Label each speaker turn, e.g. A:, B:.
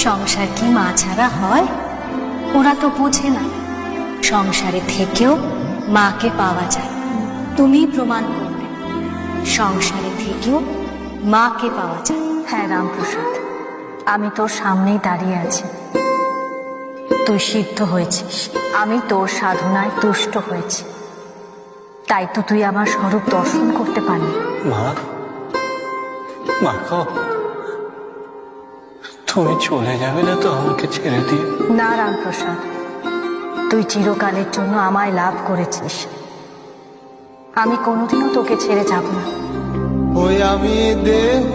A: সংসার কি মা ছাড়া হয়? ওরা তো বোঝে না সংসারে থেকেও মাকে পাওয়া যায়। তুমি প্রমাণ করবে সংসারে থেকেও মাকে পাওয়া যায়। হ্যাঁ রামপ্রসাদ, আমি তোর সামনেই দাঁড়িয়ে আছি। তুই সিদ্ধ হয়েছিস, আমি তোর সাধনায় তুষ্ট হয়েছি, তাই তো তুই আমার স্বরূপ দর্শন করতে পারলি।
B: মা, মা গো, তুমি চলে যাবে না তো আমাকে ছেড়ে দিয়ে?
A: না রামপ্রসাদ, তুই চিরকালের জন্য আমায় লাভ করেছিস, আমি কোনোদিনও তোকে ছেড়ে যাব না।
C: ওই আমি দেহ